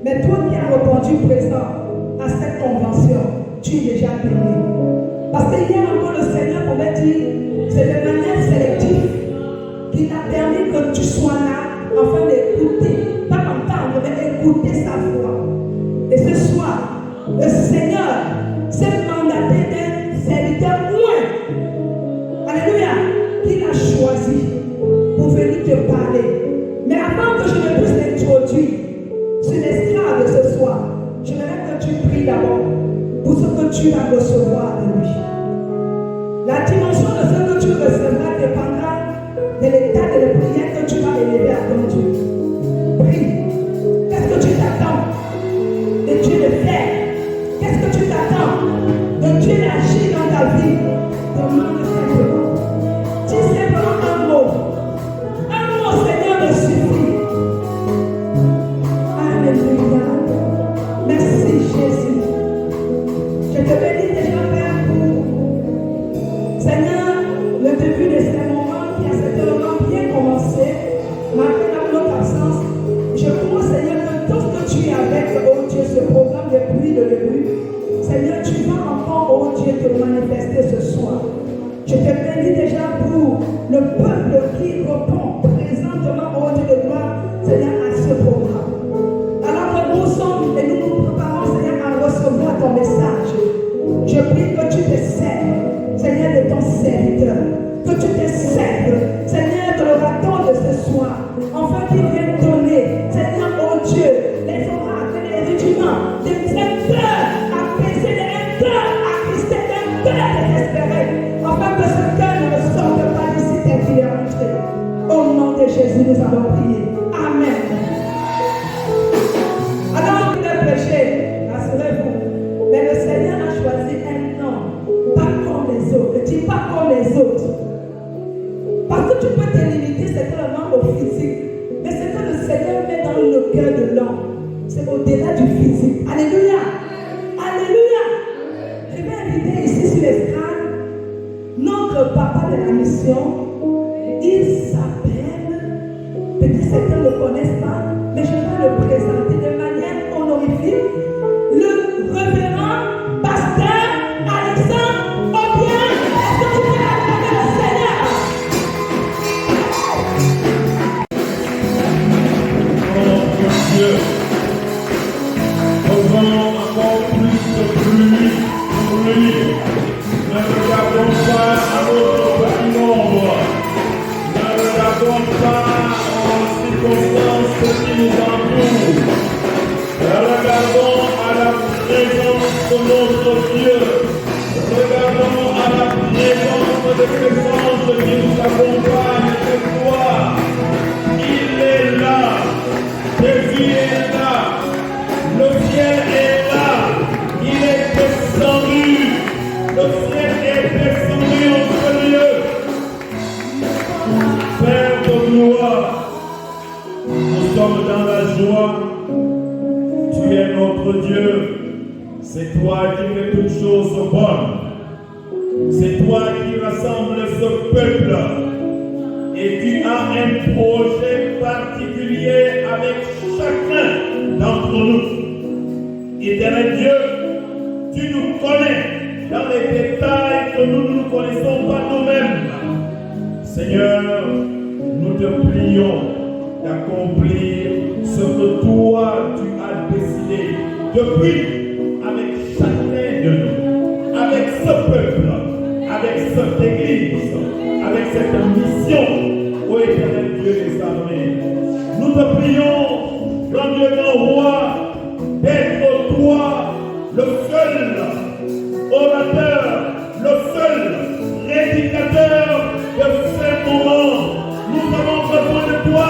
Mais toi qui as répondu présent à cette convention, tu es déjà béni. Parce que hier encore le Seigneur pouvait dire, c'est de manière sélective qu'il t'a permis que tu sois là afin d'écouter. Pas comme ça, on devait écouter sa voix. Et ce soir, le Seigneur s'est mandaté d'un serviteur loin. Alléluia. Qu'il a choisi pour venir te parler. Mais avant que je ne puisse t'introduire sur l'esclave de ce soir, j'aimerais que tu pries d'abord pour ce que tu vas recevoir de lui. La dimension de ce que tu recevras dépendra de l'état de la prière que tu vas élever à ton Dieu. Prie. Qu'est-ce que tu t'attends de Dieu de faire? Qu'est-ce que tu t'attends de Dieu d'agir dans ta vie? Demande simplement. Dis simplement un mot. Un mot, Seigneur, me suffit. Alléluia. Merci, Jésus. Je te bénis déjà, Père, pour Seigneur, le début de ces moments qui a certainement bien commencé, malgré notre absence. Je crois, Seigneur, que tout ce que tu es avec, oh Dieu, ce programme depuis le début, Seigneur, tu vas encore, oh Dieu, te manifester ce soir. Je te bénis déjà pour le peuple qui répond présentement, oh Dieu de gloire, Seigneur, à ce programme. Alors que nous sommes et nous nous préparons, Seigneur, à recevoir ton message. Je prie que tu te sers, Seigneur, de ton serviteur. Que tu te sers, Seigneur, de le bâton de ce soir. Enfin, qu'il vienne donner, Seigneur, oh Dieu, les oracles, les rudiments, des cœurs apaisés, des cœurs attristés, des cœurs désespérés. Afin que ce cœur ne ressorte pas d'ici tel qu'il est rentré. Au nom de Jésus, nous allons prier. Amen. Alors, il a prêché, rassurez-vous. Mais le Seigneur a choisi un nom, pas comme les autres. Ne dis pas comme les autres. Parce que tu peux te limiter simplement au physique. Mais ce que le Seigneur met dans le cœur de l'homme, c'est au-delà du physique. Alléluia. Alléluia. Je vais inviter ici sur l'estrade notre papa de la mission. Il s'appelle, peut-être certains ne le connaissent pas, mais je vais le présenter de manière honorifique. Le révérend pasteur Alexandre Obien. Est-ce que tu peux acclamer le Seigneur? Oh Dieu, faisons encore plus de bruit pour lui. Ne regardons pas à notre petit nombre. Ne regardons pas aux circonstances qui nous entourent. Regardons à la présence de notre Dieu. Regardons à la présence de ces anges qui nous accompagnent cette fois. Il est là. Jésus est là. Le ciel est là. Il est descendu. Le ciel est descendu en ce lieu. Père de gloire, nous sommes dans la joie. Tu es notre Dieu. C'est toi qui fais toutes choses bonnes. C'est toi qui rassembles ce peuple. Et tu as un projet particulier avec chacun d'entre nous. Éternel Dieu, tu nous connais dans les détails que nous ne connaissons pas nous-mêmes. Seigneur, nous te prions d'accomplir ce que toi tu as décidé depuis avec chacun de nous, avec ce peuple, avec cette église, avec cette mission, ô éternel Dieu des armées. Nous te prions, grand Dieu, grand roi, d'être toi le seul orateur, le seul prédicateur de ces moments. Nous avons besoin de toi.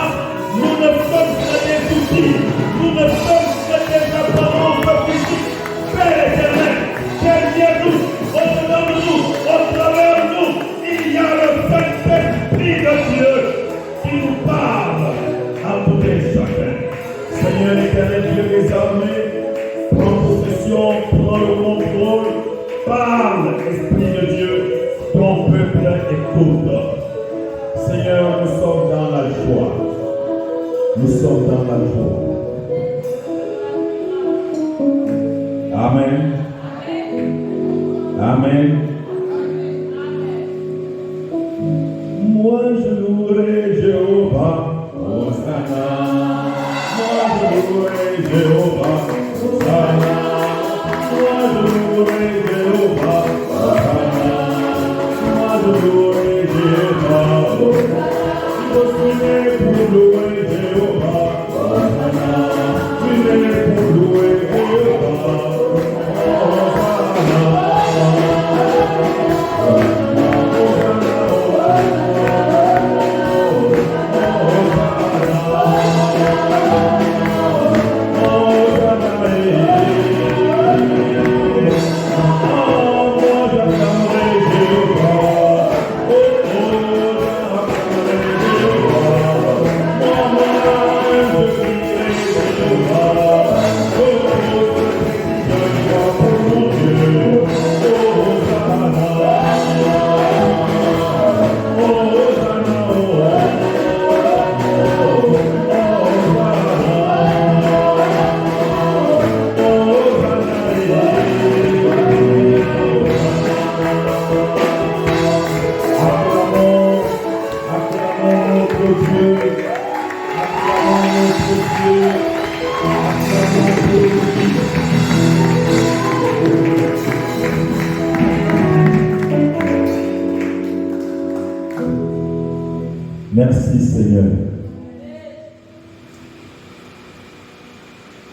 Nous ne sommes que des outils. Nous ne sommes que des apparences physiques. Père éternel, derrière nous, au-dedans de nous, au travers de nous, il y a le Saint-Esprit de Dieu qui nous parle à tout et chacun. Seigneur éternel, Dieu des armées, prends possession, prends le contrôle, parle, Esprit de Dieu, ton peuple écoute. Seigneur, nous sommes dans la joie. Nous sommes dans la joie. Amen. Amen. Moi je louerai Jéhovah, Hosanna. Moi je louerai Jéhovah, Hosanna. Moi je louerai Jéhovah, Hosanna. Moi je louerai Jéhovah, Hosanna. Je suis né pour louer Jéhovah, Hosanna. Je suis né pour louer Jéhovah, Hosanna. Merci Seigneur.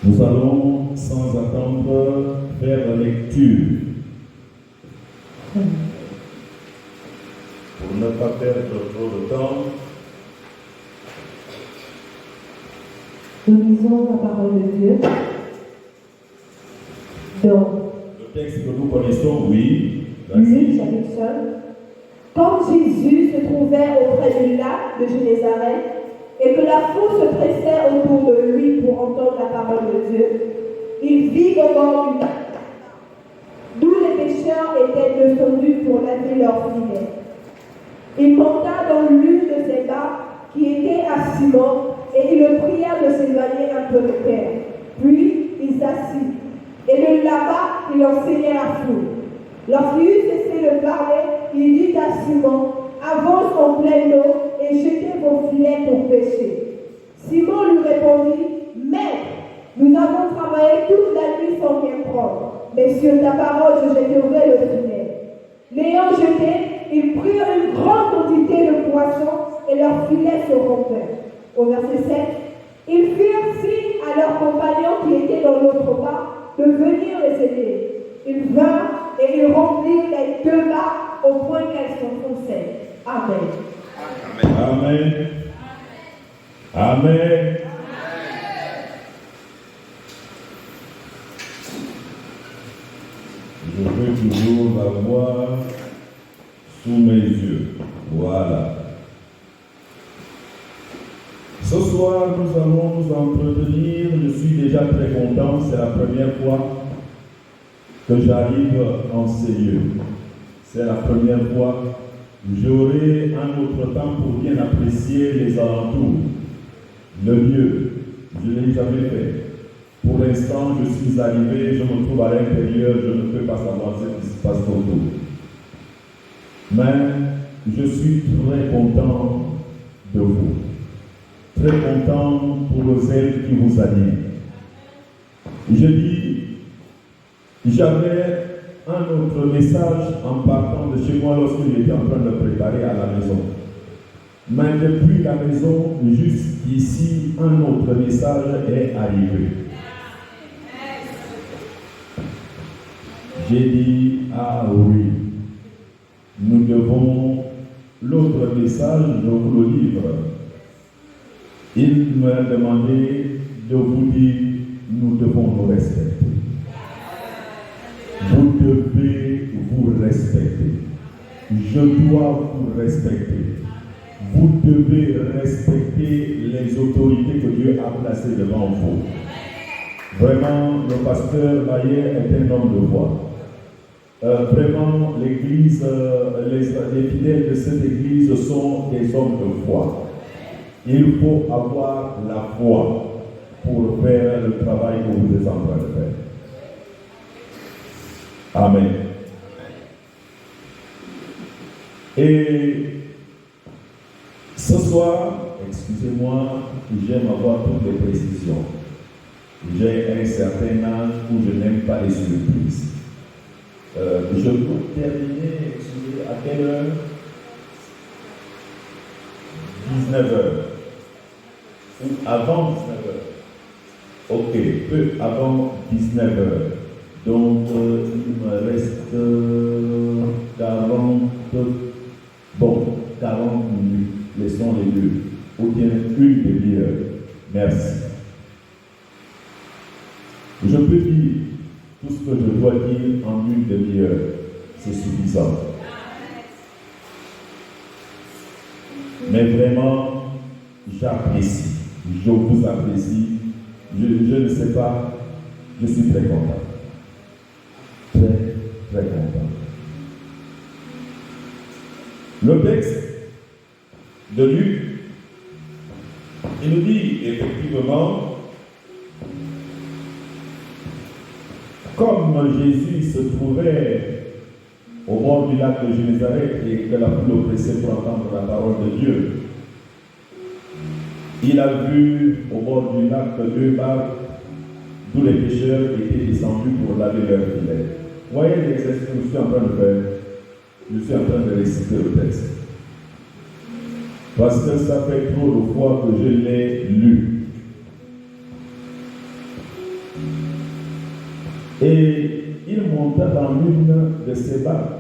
Nous allons sans attendre faire la lecture. Pour ne pas perdre trop de temps, nous lisons la parole de Dieu. Donc, le texte que nous connaissons, oui. Luc chapitre 5. Quand Jésus se trouvait auprès du lac de Génézareth et que la foule se pressait autour de lui pour entendre la parole de Dieu, il vit au bord du lac, d'où les pêcheurs étaient descendus pour laver leurs filets. Il monta dans l'une de ces barques qui était à Simon et il le pria de s'éloigner un peu de terre. Puis il s'assit et de là-bas il enseignait la foule. Lorsqu'il eut cessé de parler, il dit à Simon, avance en pleine eau et jetez vos filets pour pêcher. Simon lui répondit, Maître, nous avons travaillé toute la nuit sans rien prendre, mais sur ta parole je jetterai le filet. L'ayant jeté, ils prirent une grande quantité de poissons et leurs filets se rompèrent. Au verset 7, ils firent signe à leurs compagnons qui étaient dans l'autre barque de venir les aider. Ils vinrent et ils remplirent les deux barques au point qu'elles s'enfonçaient. Amen. Amen. Amen. Je veux toujours la voir sous mes yeux. Voilà. Ce soir, nous allons nous entretenir. Je suis déjà très content. C'est la première fois que j'arrive en ces lieux. C'est la première fois. J'aurai un autre temps pour bien apprécier les alentours, le lieu. Je ne l'ai jamais fait. Pour l'instant, je suis arrivé, je me trouve à l'intérieur, je ne peux pas savoir ce qui se passe autour. Mais je suis très content de vous. Très content pour le zèle qui vous anime. Je dis, j'avais un autre message en partant de chez moi lorsque j'étais en train de préparer à la maison. Mais depuis la maison jusqu'ici, un autre message est arrivé. J'ai dit, ah oui, nous devons, l'autre message, je vous le livre. Il m'a demandé de vous dire, nous devons nous respecter. Vous devez vous respecter. Je dois vous respecter. Vous devez respecter les autorités que Dieu a placées devant vous. Vraiment, le pasteur Bayer est un homme de foi. Vraiment, l'église, les fidèles de cette église sont des hommes de foi. Il faut avoir la foi pour faire le travail que vous êtes en train de faire. Amen. Et ce soir, excusez-moi, j'aime avoir toutes les précisions. J'ai un certain âge où je n'aime pas les surprises. Je peux terminer, excusez, à quelle heure? 19h. Ou avant 19h. Ok, peu avant 19h. Donc, il me reste 40 minutes. Laissons les deux. Ou bien une demi-heure. Merci. Je peux dire tout ce que je dois dire en une demi-heure. C'est suffisant. Mais vraiment, j'apprécie. Je vous apprécie. Je ne sais pas. Je suis très content. Très, très content. Le texte de Luc, il nous dit effectivement, comme Jésus se trouvait au bord du lac de Génézareth et que la foule oppressait pour entendre la parole de Dieu, il a vu au bord du lac deux barques d'où les pêcheurs étaient descendus pour laver leurs filets. Voyez l'exercice que je suis en train de faire. Je suis en train de réciter le texte. Parce que ça fait trop de fois que je l'ai lu. Et il monta dans l'une de ces barques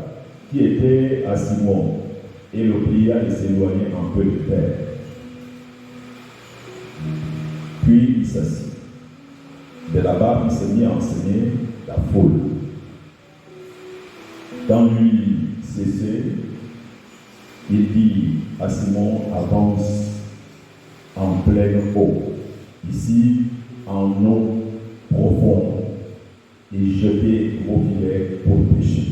qui était à Simon et le pria de s'éloigner un peu de terre. Puis il s'assit. De là-bas, il s'est mis à enseigner la foule. Quand lui cessait, il dit à Simon, avance en pleine eau, ici en eau profonde, et jetez vos filets pour pêcher.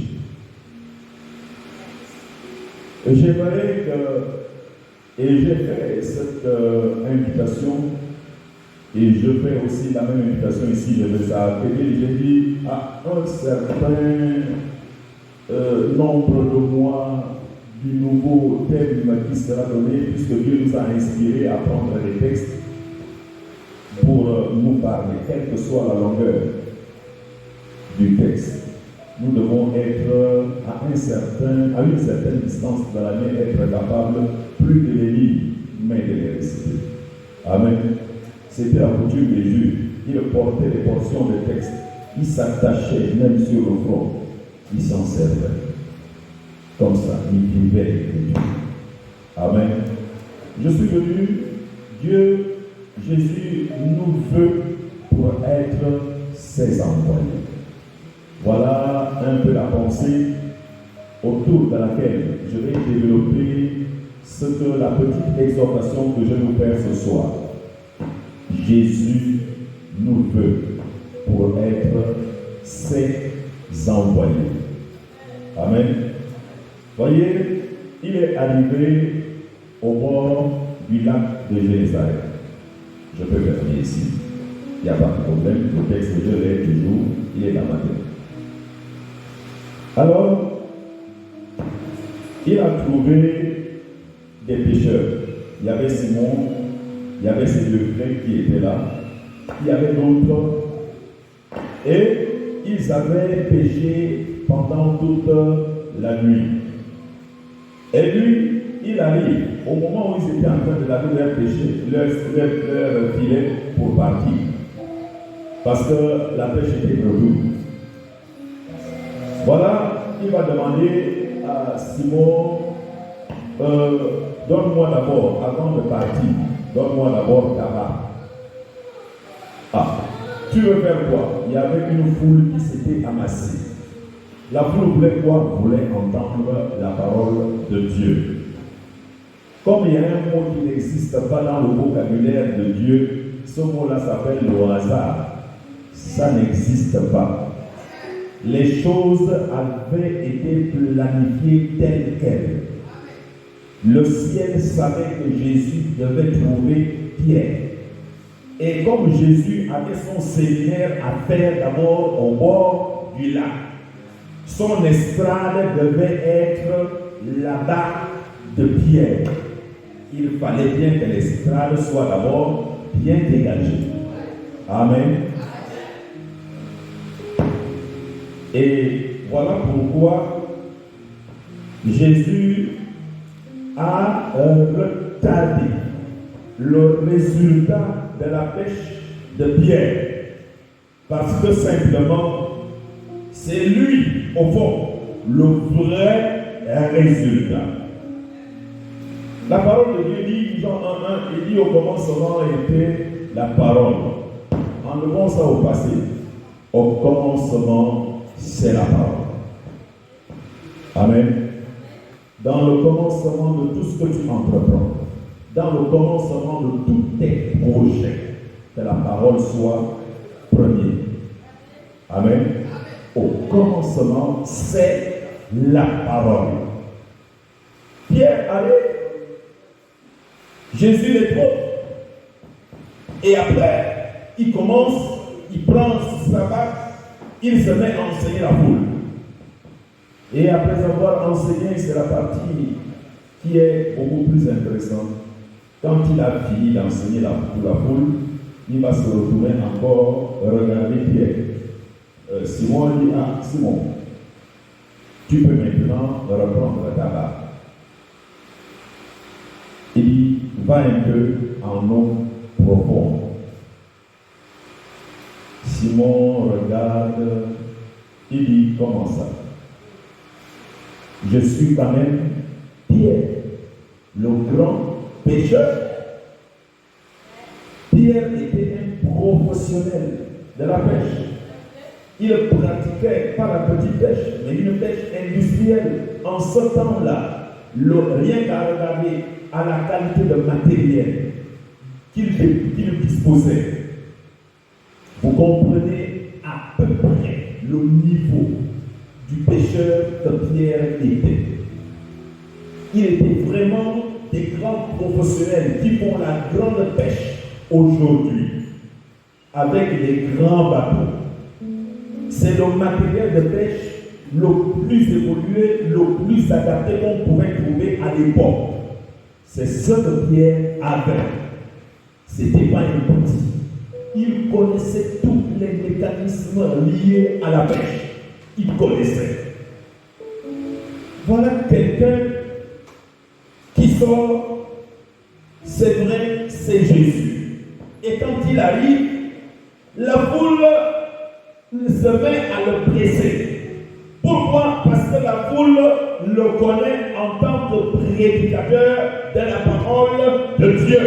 Et j'aimerais que, et j'ai fait cette invitation, et je fais aussi la même invitation ici, je vais appeler, j'ai dit à un certain nombre de mois du nouveau thème qui sera donné, puisque Dieu nous a inspiré à prendre les textes pour nous parler, quelle que soit la longueur du texte. Nous devons être à une certaine distance de la main, être capable plus de les lire, mais de les réciter. Amen. C'était la coutume des Juifs. Ils portaient des portions de texte. Ils s'attachaient même sur le front. Ils s'en servaient. Comme ça, ils vivaient de Dieu. Amen. Je suis venu, Dieu, Jésus nous veut pour être ses envoyés. Voilà un peu la pensée autour de laquelle je vais développer ce que la petite exhortation que je vais nous faire ce soir. Jésus nous veut pour être ses envoyés. Amen. Voyez, il est arrivé au bord du lac de Génézareth. Je peux fermer ici. Il n'y a pas de problème. Le texte que je l'ai toujours, il est dans ma tête. Alors, il a trouvé des pêcheurs. Il y avait Simon, il y avait ses deux frères qui étaient là, il y avait d'autres, et ils avaient pêché pendant toute la nuit. Et lui, il arrive au moment où ils étaient en train de laver leur péché, leur filet pour partir. Parce que la pêche était perdue. Voilà, il va demander à Simon, donne-moi d'abord, avant de partir, donne-moi d'abord ta barque. Ah, tu veux faire quoi? Il y avait une foule qui s'était amassée. La foule voulait quoi? Voulait entendre la parole de Dieu. Comme il y a un mot qui n'existe pas dans le vocabulaire de Dieu, ce mot-là s'appelle le hasard. Ça n'existe pas. Les choses avaient été planifiées telles quelles. Le ciel savait que Jésus devait trouver Pierre. Et comme Jésus avait son séminaire à faire d'abord au bord du lac, son estrade devait être là-bas de pierre. Il fallait bien que l'estrade soit d'abord bien dégagée. Amen. Et voilà pourquoi Jésus a retardé le résultat de la pêche de Pierre. Parce que simplement, c'est lui, au fond, le vrai résultat. La parole de Dieu dit, Jean 1:1, il dit au commencement était la parole. Enlevons ça au passé. Au commencement, c'est la parole. Amen. Dans le commencement de tout ce que tu entreprends, dans le commencement de tous tes projets, que la parole soit premier. Amen. Au commencement, c'est la parole. Pierre allait, Jésus les trouve. Et après, il commence, il prend sa bague, il se met à enseigner la foule. Et après avoir enseigné, c'est la partie qui est beaucoup plus intéressante. Quand il a fini d'enseigner la foule, il va se retrouver encore regarder Pierre. Simon dit, ah Simon, tu peux maintenant reprendre ta barre. Il dit, va un peu en eau profonde. Simon regarde, il dit, comment ça? Je suis quand même Pierre, le grand pécheur. Pierre était un professionnel de la pêche. Il pratiquait pas la petite pêche, mais une pêche industrielle. En ce temps-là, rien qu'à regarder à la qualité de matériel qu'il disposait, vous comprenez à peu près le niveau du pêcheur que Pierre était. Il était vraiment des grands professionnels qui font la grande pêche aujourd'hui avec des grands bateaux. C'est le matériel de pêche le plus évolué, le plus adapté qu'on pouvait trouver à l'époque. C'est ce que Pierre avait. Ce n'était pas un petit. Il connaissait tous les mécanismes liés à la pêche. Il connaissait. Voilà quelqu'un qui sort, c'est vrai, c'est Jésus. Et quand il arrive, la foule se met à le presser. Pourquoi? Parce que la foule le connaît en tant que prédicateur de la parole de Dieu.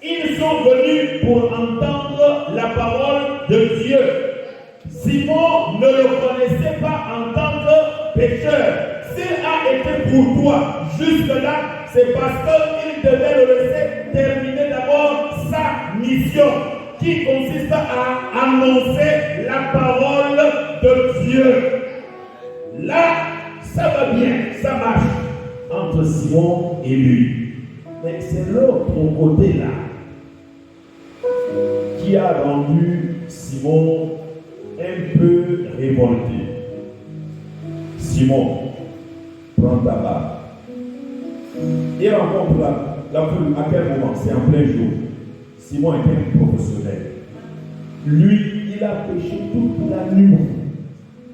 Ils sont venus pour entendre la parole de Dieu. Simon ne le connaissait pas en tant que pécheur. S'il a été pour toi jusque-là, c'est parce qu'il devait le laisser terminer d'abord sa mission, qui consiste à annoncer la parole de Dieu. Là, ça va bien, ça marche entre Simon et lui. Mais c'est l'autre côté-là qui a rendu Simon un peu révolté. Simon, prends ta barre. Il rencontre la foule. À quel moment? C'est en plein jour. Simon était un professionnel. Lui, il a pêché toute la nuit.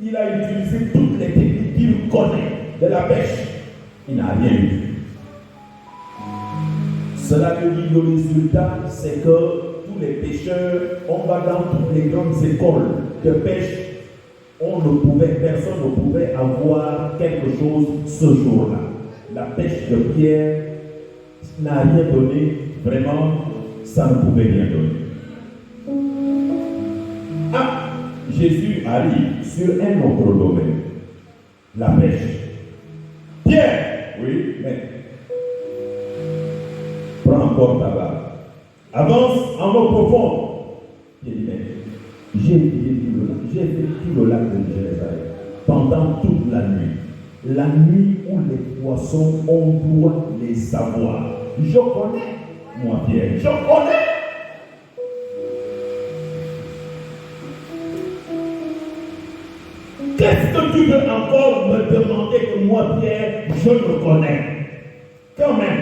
Il a utilisé toutes les techniques qu'il connaît de la pêche. Il n'a rien eu. Cela veut dire le résultat, c'est que tous les pêcheurs, on va dans toutes les grandes écoles de pêche. Personne ne pouvait avoir quelque chose ce jour-là. La pêche de Pierre n'a rien donné, vraiment, ça ne pouvait rien donner. Ah, Jésus arrive sur un autre domaine, la pêche. Pierre, oui, mais prends encore ta barre. Avance en eau profonde. Il dit, mais j'ai fait tout le lac de Jérusalem pendant toute la nuit. La nuit où les poissons, on doit les avoir. Je connais, moi Pierre, je connais. Qu'est-ce que tu veux encore me demander que moi, Pierre, je ne connais? Quand même,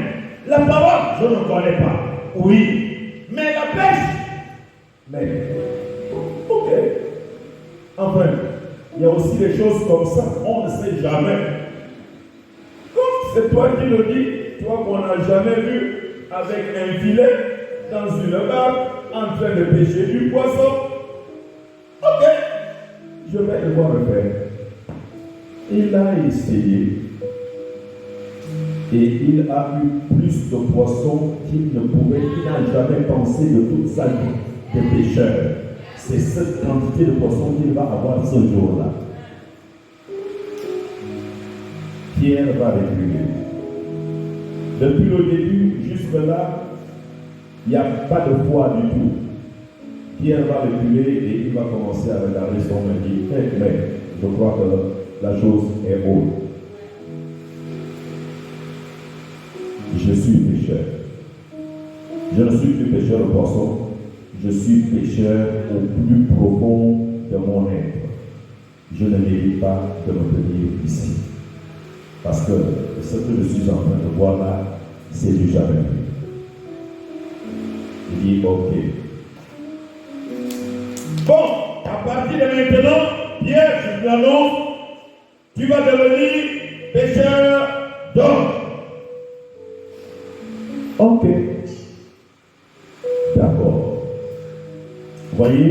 la parole, je ne connais pas. Oui, mais la pêche, mais, ok. Enfin, il y a aussi des choses comme ça, on ne sait jamais. Comme c'est toi qui le dis, toi qu'on n'a jamais vu avec un filet dans une barque en train de pêcher du poisson. Ok, je vais devoir le faire. Il a essayé et il a eu plus de poissons qu'il n'a jamais pensé de toute sa vie de pêcheur. C'est cette quantité de poissons qu'il va avoir ce jour-là. Pierre va reculer. Depuis le début jusque-là, il n'y a pas de foi du tout. Pierre va reculer et il va commencer à regarder son main et dire, mais je crois que la chose est haute. Je suis pécheur. Je ne suis plus pécheur de poisson. Je suis pécheur au plus profond de mon être. Je ne mérite pas de me tenir ici. Parce que ce que je suis en train de voir là, c'est du jamais vu. Il dit, ok. Bon, à partir de maintenant, Pierre, je te l'annonce, tu vas devenir pécheur d'hommes. Ok. D'accord. Voyez,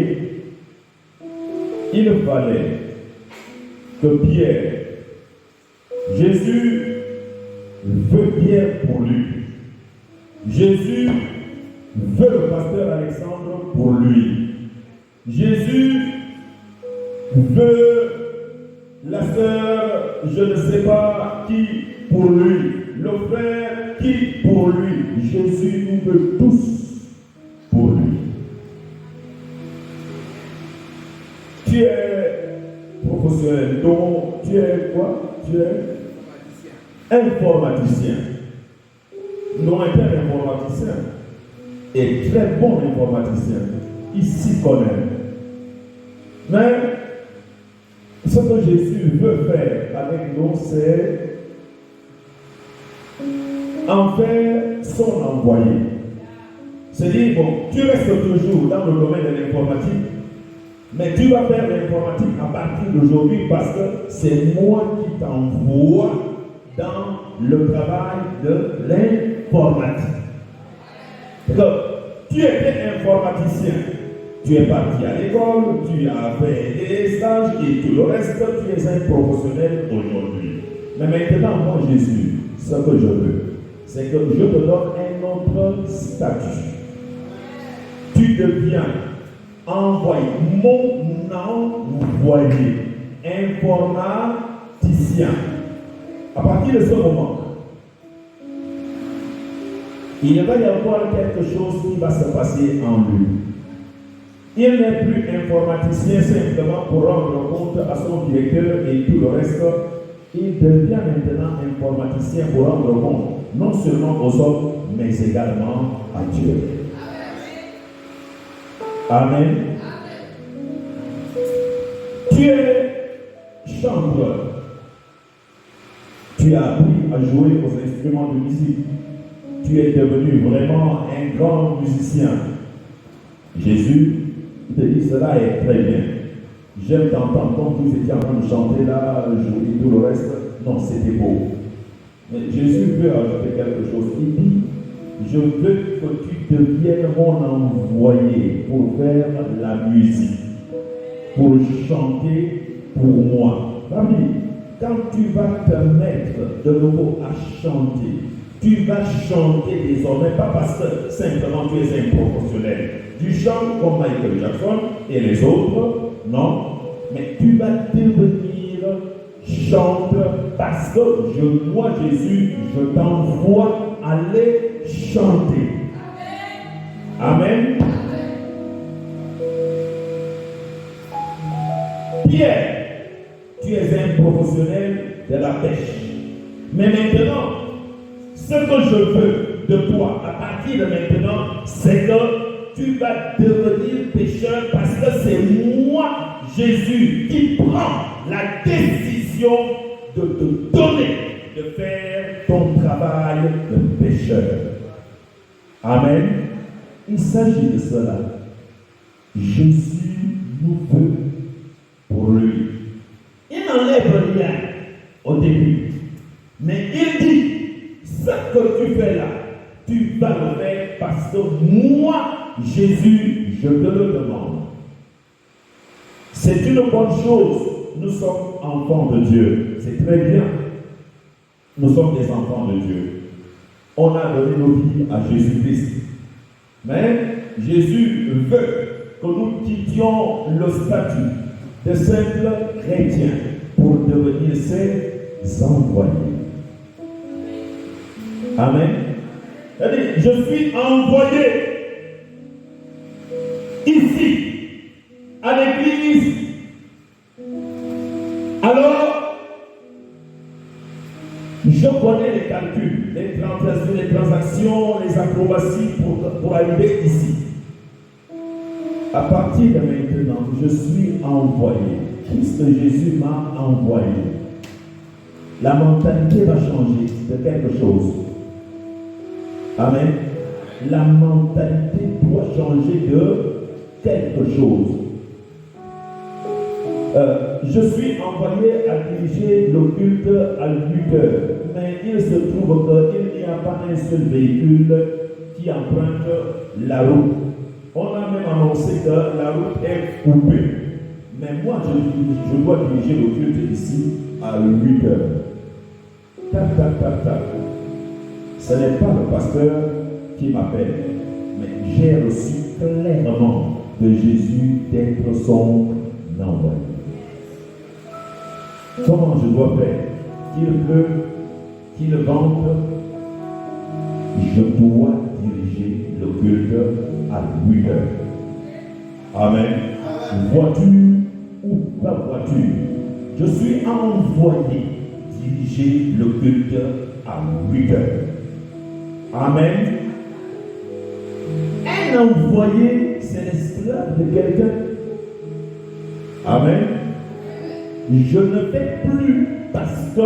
il fallait que Pierre, Jésus veut Pierre pour lui. Jésus veut le pasteur Alexandre pour lui. Jésus veut la sœur, je ne sais pas qui pour lui. Le frère qui pour lui. Jésus nous veut tous pour lui. Tu es professionnel, donc tu es quoi? Tu es informaticien. Non, un informaticien est très bon informaticien. Il s'y connaît. Mais ce que Jésus veut faire avec nous, c'est en faire son envoyé. C'est-à-dire, bon, tu restes toujours dans le domaine de l'informatique, mais tu vas faire l'informatique à partir d'aujourd'hui parce que c'est moi qui t'envoie dans le travail de l'informatique. Donc, tu étais informaticien, tu es parti à l'école, tu as fait des stages et tout le reste, tu es un professionnel aujourd'hui. Mais maintenant, moi, Jésus, ce que je veux, c'est que je te donne un autre statut. Tu deviens envoyé, mon envoyé, informaticien. À partir de ce moment, il va y avoir quelque chose qui va se passer en lui. Il n'est plus informaticien simplement pour rendre compte à son directeur et tout le reste. Il devient maintenant informaticien pour rendre compte non seulement aux hommes, mais également à Dieu. Amen. Tu es chanteur. Tu as appris à jouer aux instruments de musique. Tu es devenu vraiment un grand musicien. Jésus te dit, cela est très bien. J'aime t'entendre quand vous étiez en train de chanter là, jouer tout le reste. Non, c'était beau. Mais Jésus veut ajouter quelque chose. Il dit, je veux que tu deviennes mon envoyé pour faire la musique, pour chanter pour moi. Famille, quand tu vas te mettre de nouveau à chanter, tu vas chanter désormais, pas parce que simplement tu es un professionnel. Tu chantes comme Michael Jackson et les autres, non. Mais tu vas devenir chanteur parce que moi, Jésus, je t'envoie aller chanter. Amen. Pierre, tu es un professionnel de la pêche. Mais maintenant, ce que je veux de toi, à partir de maintenant, c'est que tu vas devenir pécheur parce que c'est moi, Jésus qui prend la décision de te donner, de faire ton travail de pécheur. Amen. Il s'agit de cela. Jésus nous veut pour lui. Il n'enlève rien au début. Mais il dit, ce que tu fais là, tu vas le faire parce que moi, Jésus, je te le demande. C'est une bonne chose. Nous sommes enfants de Dieu. C'est très bien. Nous sommes des enfants de Dieu. On a donné nos vies à Jésus-Christ. Mais Jésus veut que nous quittions le statut de simples chrétiens pour devenir ses envoyés. Amen. C'est-à-dire, je suis envoyé ici, à l'église. Alors, je connais les calculs, les transactions, les acrobaties pour arriver ici. À partir de maintenant, je suis envoyé. Christ Jésus m'a envoyé. La mentalité va changer de quelque chose. Amen. La mentalité doit changer de quelque chose. Je suis envoyé à diriger le culte à 8 heures. Mais il se trouve qu'il n'y a pas un seul véhicule qui emprunte la route. On a même annoncé que la route est coupée. Mais moi, je dois diriger le culte ici à 8 heures. Tac, tac, tac, tac. Ce n'est pas le pasteur qui m'appelle, mais j'ai reçu clairement de Jésus d'être son envoyé. Comment je dois faire? Qu'il pleuve, qu'il vente, je dois diriger le culte à 8 heures. Amen. Voiture ou pas voiture, je suis envoyé diriger le culte à 8 heures. Amen. Un envoyé, c'est l'esclave de quelqu'un. Amen. Je ne fais plus parce que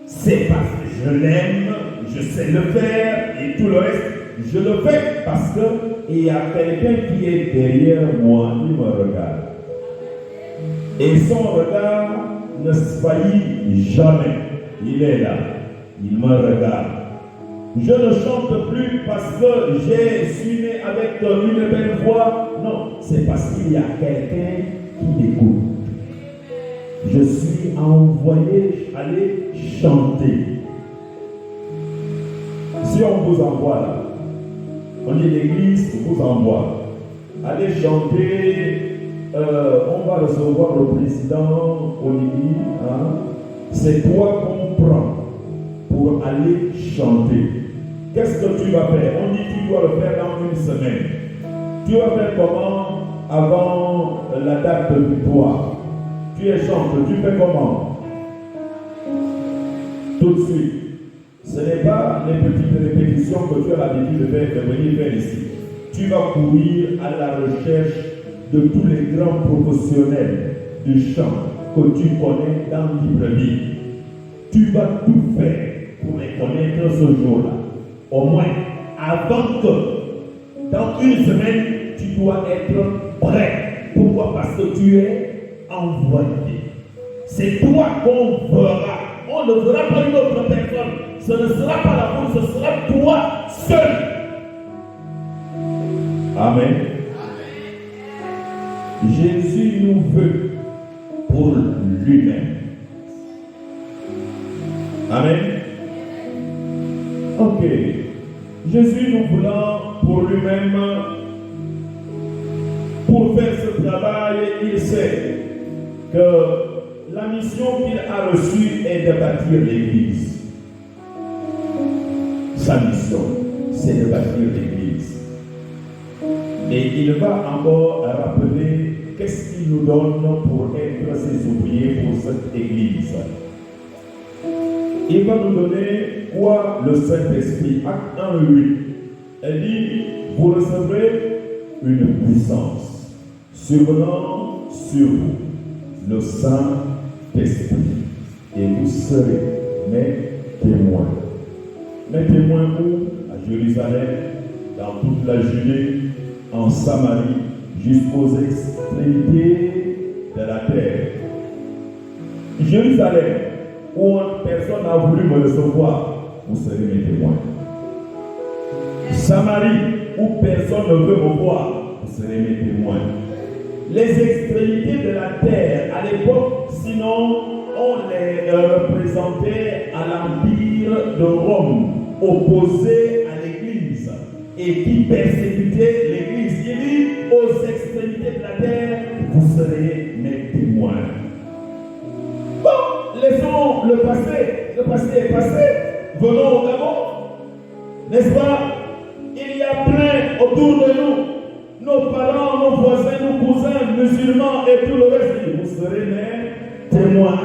c'est parce que je l'aime, je sais le faire et tout le reste. Je le fais parce qu'il y a quelqu'un qui est derrière moi, il me regarde. Et son regard ne faillit jamais. Il est là, il me regarde. Je ne chante plus parce que je suis né avec une belle voix. Non, c'est parce qu'il y a quelqu'un qui m'écoute. Je suis envoyé aller chanter. Si on vous envoie là, on dit l'église vous envoie. Allez chanter, on va recevoir le président Olivier. Hein? C'est toi qu'on prend pour aller chanter. Qu'est-ce que tu vas faire? On dit que tu dois le faire dans une semaine. Tu vas faire comment avant la date de victoire? Tu es chanteur, tu fais comment? Tout de suite. Ce n'est pas les petites répétitions que tu as l'habitude de faire, de venir faire ici. Tu vas courir à la recherche de tous les grands professionnels du chant que tu connais dans Libreville. Tu vas tout faire pour les connaître ce jour-là. Au moins, avant que, dans une semaine, tu dois être prêt. Pourquoi? Parce que tu es envoyé. C'est toi qu'on verra. On ne verra pas une autre personne. Ce ne sera pas la foule, ce sera toi seul. Amen. Jésus nous veut pour lui-même. Amen. Ok. Jésus nous voulant pour lui-même, pour faire ce travail, il sait que la mission qu'il a reçue est de bâtir l'Église. Sa mission, c'est de bâtir l'Église. Et il va encore rappeler qu'est-ce qu'il nous donne pour être ses ouvriers pour cette Église. Il va nous donner quoi? Le Saint-Esprit. Acte 1:8. Elle dit, vous recevrez une puissance survenant sur vous le Saint-Esprit et vous serez mes témoins. Mes témoins où? À Jérusalem, dans toute la Judée, en Samarie, jusqu'aux extrémités de la terre. Jérusalem, où personne n'a voulu me recevoir, vous serez mes témoins. Samarie, où personne ne veut me voir, vous serez mes témoins. Les extrémités de la terre, à l'époque, sinon, on les représentait à l'Empire de Rome, opposé à l'Église, et qui persécutait l'Église. Il dit, aux extrémités de la terre, vous serez mes témoins. Bon, laissons le passé est passé, venons au Gabon, n'est-ce pas? Il y a plein autour de nous, nos parents, nos voisins, nos cousins, musulmans et tout le reste. Vous serez mes témoins.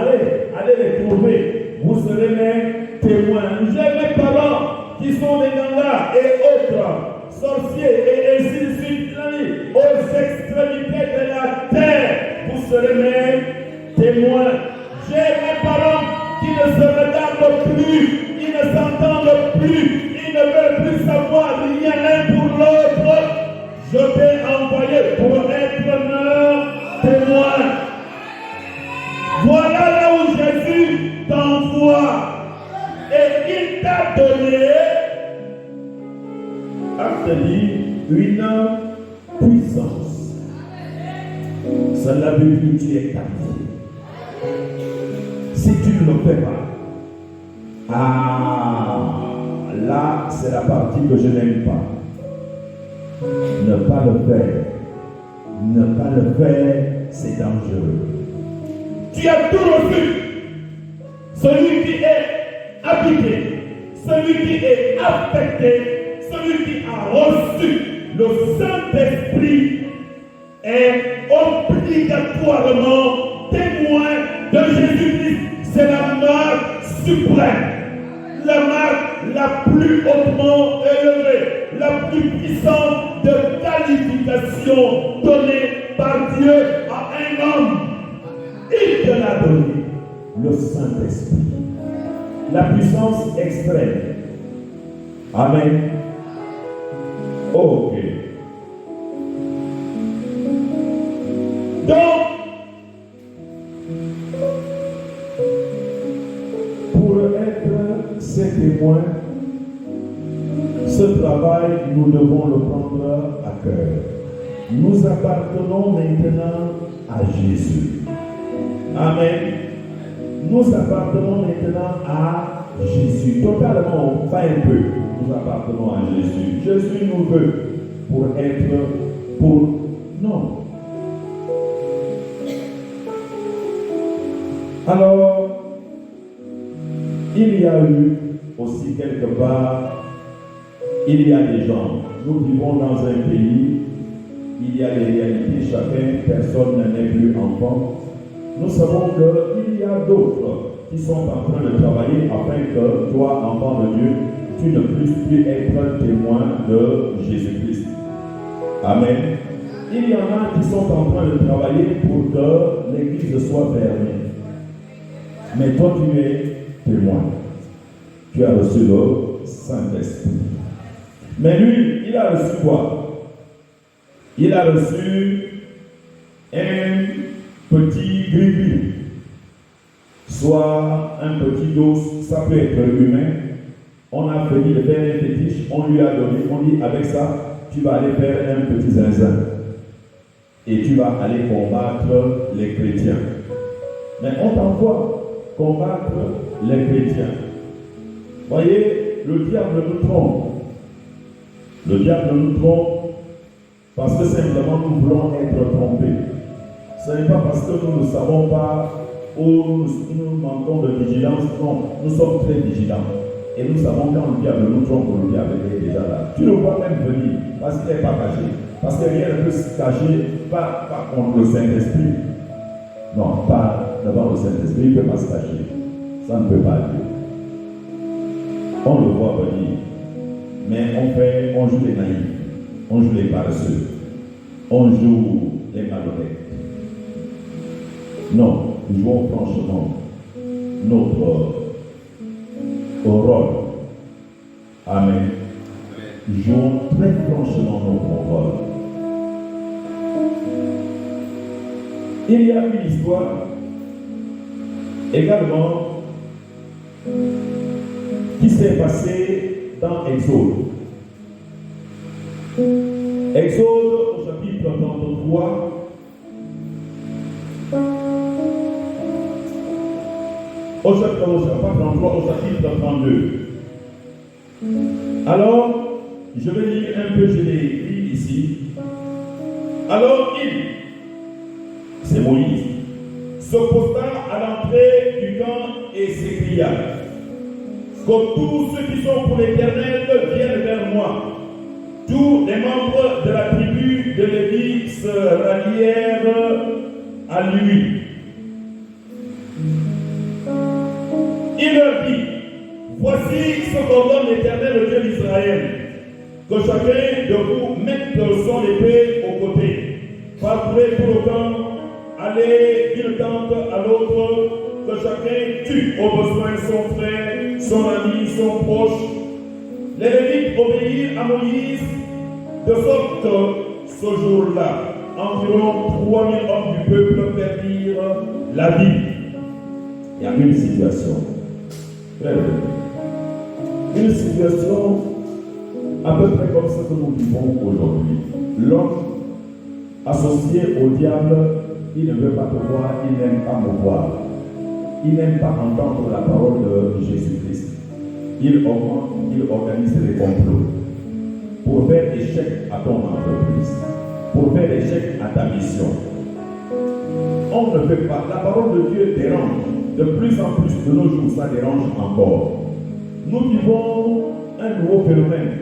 Allez les trouver. Vous serez mes témoins. J'ai mes parents qui sont des gangas et autres, sorciers et ainsi de suite. Aux extrémités de la terre, vous serez mes témoins. J'ai mes parents qui ne se regardent plus, ils ne s'entendent plus. Ils ne veulent plus savoir rien l'un pour l'autre. Je t'ai envoyé pour être leur témoin. Voilà là où Jésus t'envoie. Et il t'a donné, acte dit, une puissance. Cela veut dire que tu es qualifié. Si tu ne le fais pas, là, c'est la partie que je n'aime pas. Ne pas le faire. Ne pas le faire, c'est dangereux. Tu as tout reçu. Celui qui est habité, celui qui est affecté, celui qui a reçu le Saint-Esprit est obligatoirement témoin de Jésus-Christ. C'est la marque suprême. La marque la plus hautement élevée, la plus puissante de qualification donnée par Dieu à un homme. Il te l'a donné, le Saint-Esprit. La puissance extrême. Amen. Ok. Donc, pour être ses témoins, ce travail, nous devons le prendre à cœur. Nous appartenons maintenant à Jésus. Amen. Nous appartenons maintenant à Jésus. Totalement, pas un peu. Nous appartenons à Jésus. Jésus nous veut pour être pour nous. Alors, il y a eu aussi quelque part, il y a des gens. Nous vivons dans un pays, il y a des réalités, personne n'est plus enfant. Nous savons qu'il y a d'autres qui sont en train de travailler afin que toi, enfant de Dieu, tu ne puisses plus être témoin de Jésus-Christ. Amen. Il y en a qui sont en train de travailler pour que l'église soit fermée. Mais toi, tu es témoin. Tu as reçu le Saint-Esprit. Mais lui, il a reçu quoi? Il a reçu un petit gris-gris, soit un petit dos, ça peut être humain. On a fini de faire un fétiche, on lui a donné, on dit avec ça, tu vas aller faire un petit zinzin. Et tu vas aller combattre les chrétiens. Mais on t'envoie combattre les chrétiens. Voyez, le diable nous trompe. Le diable nous trompe parce que simplement nous voulons être trompés. Ce n'est pas parce que nous ne savons pas ou nous manquons de vigilance. Non, nous sommes très vigilants. Et nous savons quand le diable nous trompe, le diable est déjà là. Tu le vois même venir parce qu'il n'est pas caché. Parce que rien ne peut se cacher, pas contre le Saint-Esprit. Non, pas devant le Saint-Esprit, il ne peut pas se cacher. Ça ne peut pas aller. On le voit venir. Mais on joue les naïfs, on joue les paresseux, on joue les malhonnêtes. Non, jouons franchement notre rôle. Amen. Jouons très franchement notre rôle. Il y a une histoire également qui s'est passée dans Exode. Exode au chapitre 33. Au chapitre 32. Alors, je vais lire un peu, je l'ai écrit ici. Alors c'est Moïse, se posta à l'entrée du camp et s'écria: comme tous ceux qui sont pour l'Éternel viennent vers moi. Tous les membres de la tribu de Lévi se rallièrent à lui. Il leur dit: voici ce qu'ordonne l'Éternel, le Dieu d'Israël, que chacun de vous mette son épée au côté, parcourez tout le camp, allez d'une tente à l'autre, que chacun tue au besoin son frère, son ami, son proche. Les Lévites obéirent à Moïse, de sorte que ce jour-là, environ 3000 hommes du peuple perdirent la vie. Il y a une situation. Une situation à peu près comme ce que nous vivons aujourd'hui. L'homme associé au diable, il ne veut pas te voir, il n'aime pas me voir. Il n'aime pas entendre la parole de Jésus-Christ. Il organise des complots pour faire échec à ton entreprise, pour faire échec à ta mission. On ne fait pas. La parole de Dieu dérange. De plus en plus de nos jours, ça dérange encore. Nous vivons un nouveau phénomène.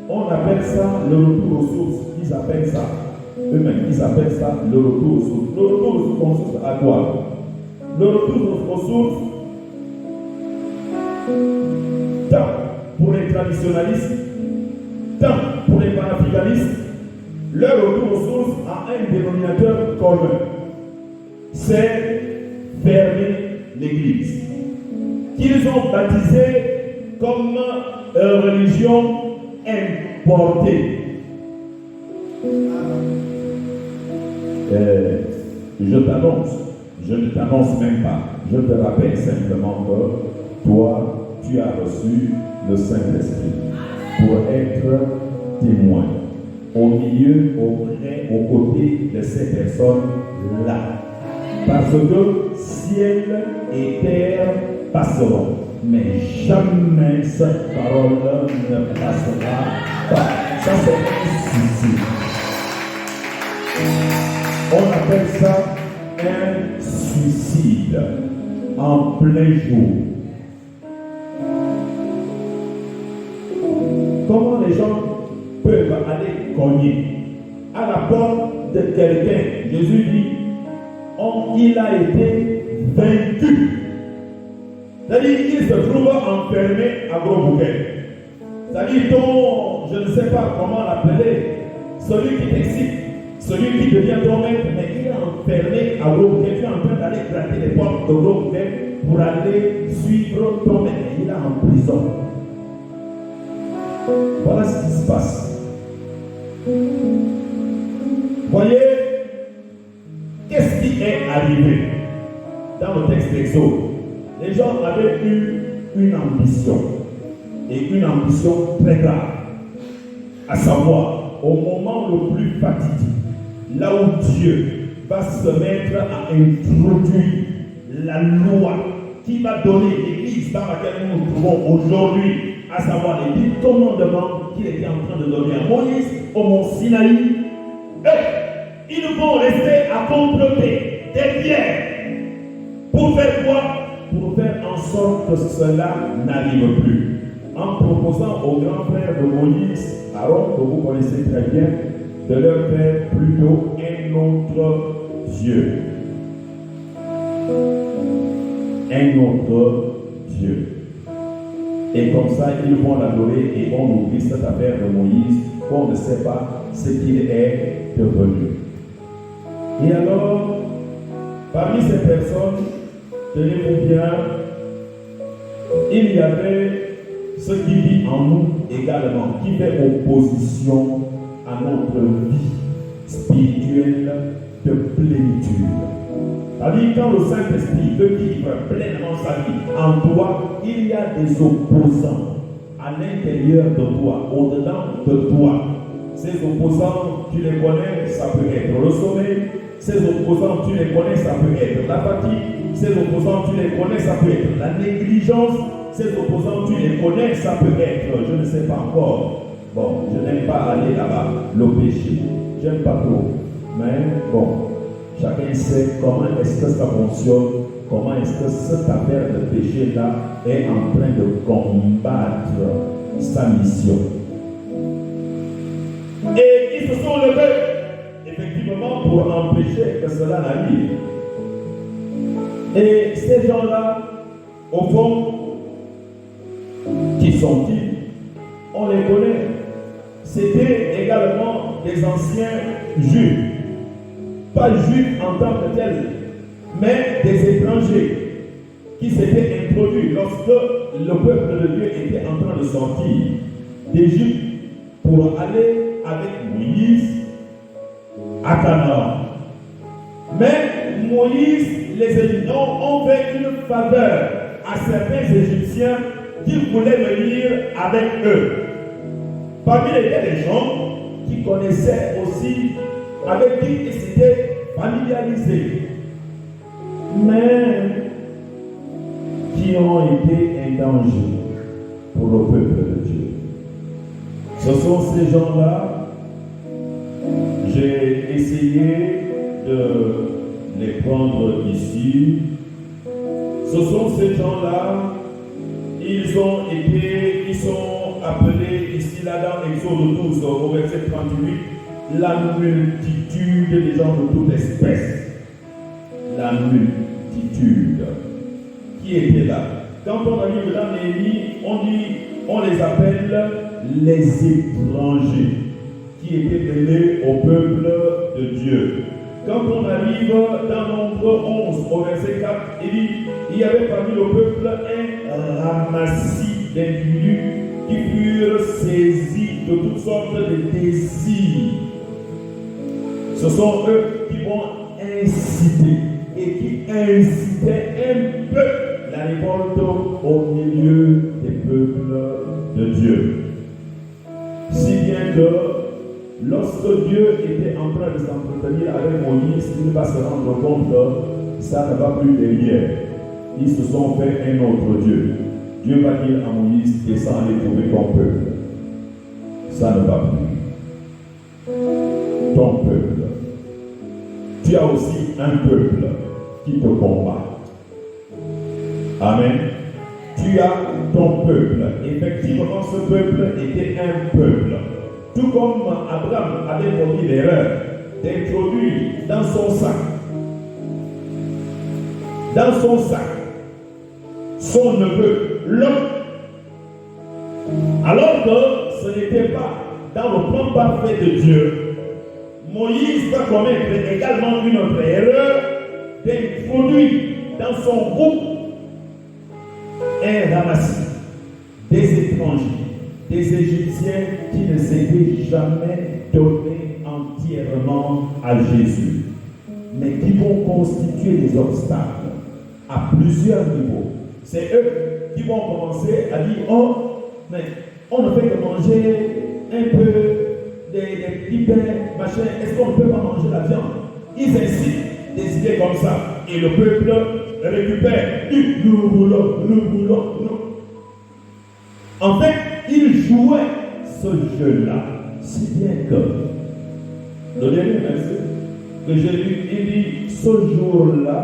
On appelle ça le retour aux sources. Ils appellent ça, eux-mêmes, ils appellent ça le retour aux sources. Le retour aux sources à quoi? Le retour aux sources, tant pour les traditionalistes, tant pour les panafricanistes, leur retour aux sources a un dénominateur commun. C'est fermer l'Église, qu'ils ont baptisé comme religion importée. Je t'annonce, je ne t'annonce même pas, je te rappelle simplement que toi, tu as reçu le Saint-Esprit pour être témoin au milieu, auprès, aux côtés de ces personnes-là. Parce que ciel et terre passeront, mais jamais cette parole ne passera pas. Ça, c'est un suicide. On appelle ça un suicide en plein jour. Comment les gens peuvent aller cogner à la porte de quelqu'un? Jésus dit: il a été vaincu. C'est-à-dire qu'il se trouve enfermé à gros bouquet. C'est-à-dire je ne sais pas comment l'appeler, celui qui t'excite, celui qui devient ton maître, mais il est enfermé à gros bouquet. Tu es en train d'aller gratter les portes de gros bouquet pour aller suivre ton maître. Il est en prison. Voilà ce qui se passe. Voyez, qu'est-ce qui est arrivé dans le texte d'Exode? Les gens avaient eu une ambition, et une ambition très grave, à savoir, au moment le plus fatidique, là où Dieu va se mettre à introduire la loi qui va donner l'Église dans laquelle nous nous trouvons aujourd'hui, à savoir les 10 commandements qu'il était en train de donner à Moïse au mont Sinaï. Ils vont rester à comploter des pierres. Pour faire quoi? Pour faire en sorte que cela n'arrive plus. En proposant aux grands frères de Moïse, Aaron, que vous connaissez très bien, de leur faire plutôt un autre Dieu. Un autre Dieu. Et comme ça, ils vont l'adorer et on oublie cette affaire de Moïse, qu'on ne sait pas ce qu'il est devenu. Et alors, Parmi ces personnes, tenez-vous bien, il y avait ce qui vit en nous également, qui fait opposition à notre vie spirituelle de plénitude. C'est-à-dire, quand le Saint-Esprit veut vivre pleinement sa vie en toi, il y a des opposants à l'intérieur de toi, au-dedans de toi. Ces opposants, tu les connais, ça peut être le sommeil. Ces opposants, tu les connais, ça peut être la fatigue. Ces opposants, tu les connais, ça peut être la négligence. Ces opposants, tu les connais, ça peut être, je ne sais pas encore. Bon, je n'aime pas aller là-bas, le péché. J'aime pas trop. Mais bon, chacun sait comment est-ce que ça fonctionne, comment est-ce que cette affaire de péché-là est en train de combattre sa mission. Et ils se sont levés, effectivement, pour empêcher que cela n'arrive. Et ces gens-là, au fond, qui sont-ils? On les connaît. C'était également des anciens juifs. Pas juifs en tant que tels, mais des étrangers qui s'étaient introduits lorsque le peuple de Dieu était en train de sortir d'Égypte pour aller avec Moïse à Canaan. Mais Moïse, les Égyptiens ont fait une faveur à certains Égyptiens qui voulaient venir avec eux. Parmi les des gens qui connaissaient aussi, avec qui ils s'étaient familiarisés, mais qui ont été un danger pour le peuple de Dieu. Ce sont ces gens-là, j'ai essayé de les prendre ici. Ce sont ces gens-là, ils sont appelés ici, là dans Exode 12, au verset 38, la multitude des gens de toute espèce. La multitude. Qui était là? Quand on arrive dans Néhémie, on les appelle les étrangers, qui étaient mêlés au peuple de Dieu. Quand on arrive dans Nombre 11, au verset 4, il dit, il y avait parmi le peuple un ramassis d'individus qui furent saisis de toutes sortes de désirs. Ce sont eux qui vont inciter et qui incitaient un peu la révolte au milieu des peuples de Dieu. Si bien que lorsque Dieu était en train de s'entretenir avec Moïse, il va se rendre compte que ça ne va plus derrière. Ils se sont fait un autre Dieu. Dieu va dire à Moïse, descends aller trouver ton peuple. Ça ne va plus. Ton peuple. Tu as aussi un peuple qui te combat. Amen. Tu as ton peuple. Effectivement, ce peuple était un peuple. Tout comme Abraham avait commis l'erreur d'introduire dans son sac, son neveu, Lot, alors que ce n'était pas dans le plan parfait de Dieu. Moïse va commettre également une autre erreur d'introduire dans son groupe un ramassis des étrangers, des Égyptiens qui ne s'étaient jamais donnés entièrement à Jésus, mais qui vont constituer des obstacles à plusieurs niveaux. C'est eux qui vont commencer à dire, oh, mais on ne fait que manger un peu des petits pains, machin, est-ce qu'on ne peut pas manger la viande? Ils incitent des idées comme ça, et le peuple récupère, nous voulons. En fait, ils jouaient ce jeu-là, si bien que le dernier verset que j'ai lu, il dit, ce jour-là,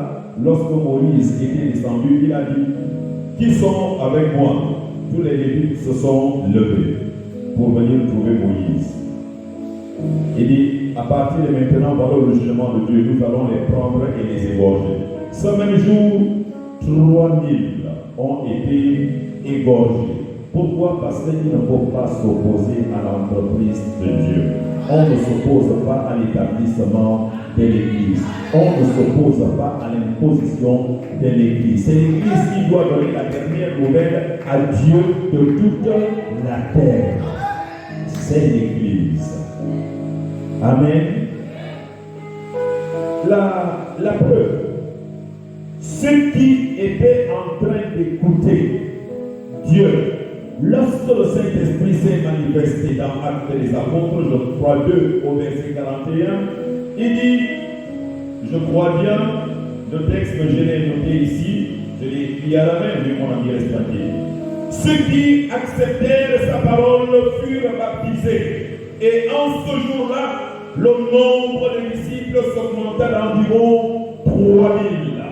lorsque Moïse était descendu, il a dit, qui sont avec moi? Tous les Lévites se sont levés pour venir trouver Moïse. Il dit, à partir de maintenant, voilà le jugement de Dieu, nous allons les prendre et les égorger. Ce même jour, 3000 ont été égorgés. Pourquoi? Parce qu'il ne faut pas s'opposer à l'entreprise de Dieu. On ne s'oppose pas à l'établissement de l'Église. On ne s'oppose pas à l'imposition de l'Église. C'est l'Église qui doit donner la dernière nouvelle à Dieu de toute la terre. C'est l'Église. Amen. La preuve, ceux qui étaient en train d'écouter Dieu, lorsque le Saint-Esprit s'est manifesté dans Actes des Apôtres, je crois 2 au verset 41, il dit, je crois bien, le texte que je l'ai noté ici, je l'ai écrit à la main, mais mon ami reste papier. Ceux qui acceptèrent sa parole furent baptisés. Et en ce jour-là, le nombre de disciples s'augmenta d'environ 3000.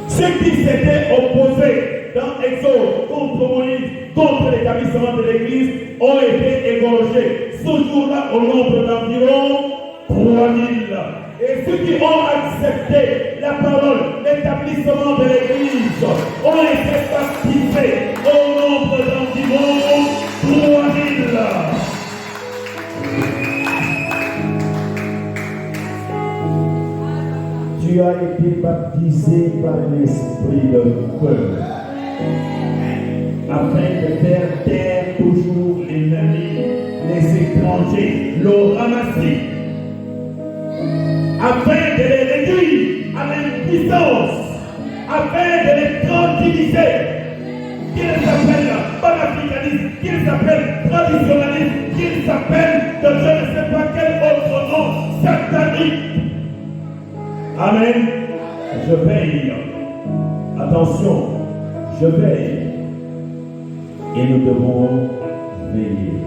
Ceux qui s'étaient opposés dans Exode contre Moïse, contre l'établissement de l'Église, ont été égorgés. Ce jour-là, au nombre d'environ 3000. Et ceux qui ont accepté la parole, l'établissement de l'Église, ont été baptisés au nombre d'environ 3000. Tu as été baptisé par l'Esprit de feu, afin de faire taire toujours l'ennemi, les étrangers, le ramassis, afin de les réduire à l'impuissance, afin de les tranquilliser, qu'ils s'appellent panafricanistes, qu'ils s'appellent traditionnalistes, qu'ils s'appellent de je ne sais pas quel autre nom satanique. Amen. Je veille. Attention, je veille. Et nous devons veiller.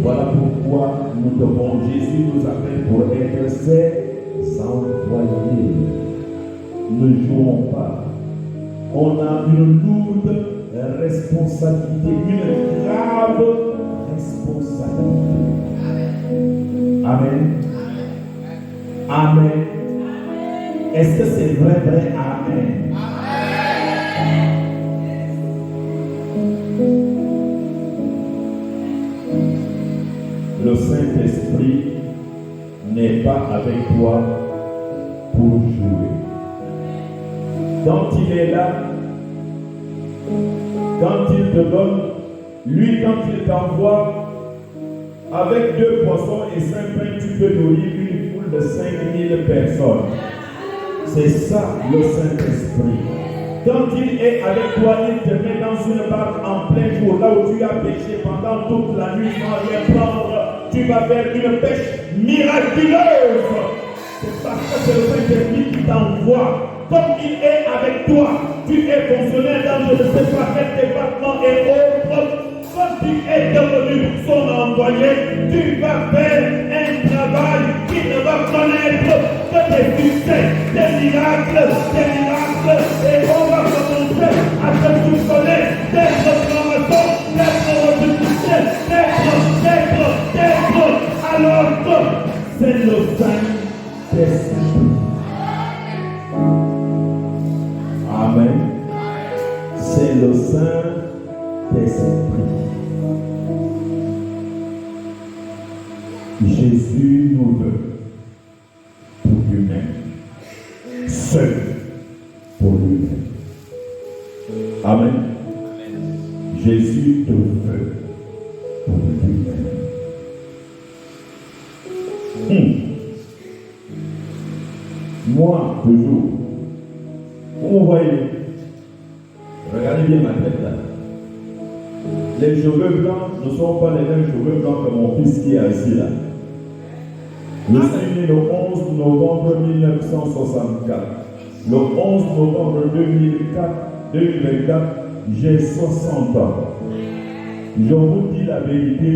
Voilà pourquoi nous devons, Jésus nous appelle pour être ses envoyés. Ne jouons pas. On a une lourde responsabilité, une grave responsabilité. Amen. Amen. Est-ce que c'est vrai? Amen. Le Saint-Esprit n'est pas avec toi pour jouer. Quand il est là, quand il te donne, lui, quand il t'envoie, avec 2 poissons et 5 pains, tu peux nourrir une foule de 5000 personnes. C'est ça le Saint-Esprit. Quand il est avec toi, il te met dans une barque en plein jour, là où tu as pêché pendant toute la nuit sans rien prendre. Tu vas faire une pêche miraculeuse. C'est parce que c'est le Saint-Esprit qui t'envoie. Comme il est avec toi, tu es fonctionnaire dans je ne sais pas quel département et autres. Quand tu es devenu son envoyé, tu vas faire un travail qui ne va connaître que des succès, des miracles, et on va te montrer à ce que tu connais des transformations, d'être ressuscité, d'être, alors que c'est le Saint-Esprit. Amen. C'est le Saint-Esprit. Jésus nous veut pour lui-même, seul pour lui-même. Amen. Jésus te veut pour lui-même. Moi, toujours, vous voyez, regardez bien ma tête là. Les cheveux blancs ne sont pas les mêmes cheveux blancs que mon fils qui est assis là. Je suis né le 11 novembre 1964. Le 11 novembre 2024, j'ai 60 ans. Je vous dis la vérité,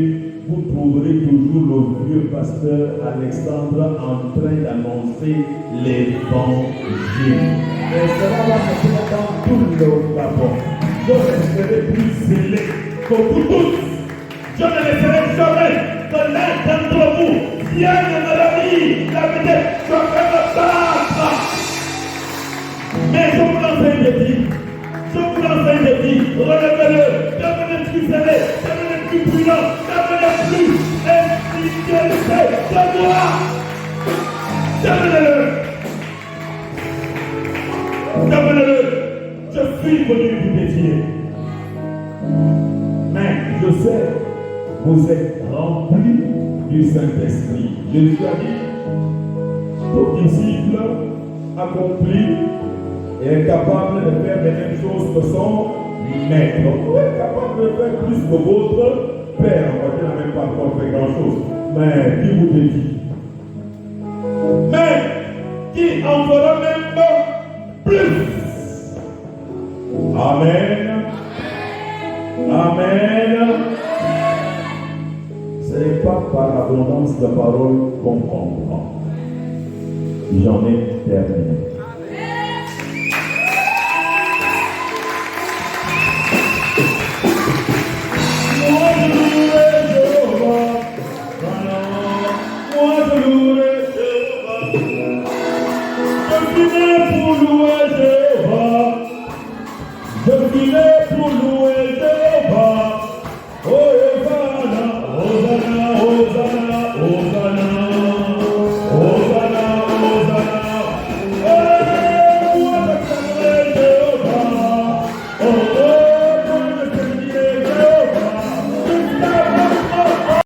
vous trouverez toujours le vieux pasteur Alexandre en train d'annoncer l'évangile. Et cela va se faire dans tout le Gabon. Je resterai plus zélé que vous tous. Je ne laisserai jamais que l'un d'entre vous vienne me la vie, la vedette, je vais me battre. Mais je vous l'enseigne de dire, relevez-le, devenez plus zélé, devenez plus prudent, devenez plus intelligent. Donne-moi. Donne-le. Donne-le. Je suis venu vous défier. Mais je sais, vous êtes remplis du Saint-Esprit. Jésus a dit, tout disciple accompli est capable de faire les mêmes choses que son maître. Vous êtes capable de faire plus que votre père. On va dire même pas encore fait grand-chose. Mais qui vous défie? Mais qui en fera même plus? Amen. Amen. Ce n'est pas par abondance de paroles qu'on comprend. J'en ai terminé. Moi je louerai Jéhovah. Moi je louerai Jéhovah. Je suis né pour louer Jéhovah. Je suis né pour louer Jéhovah.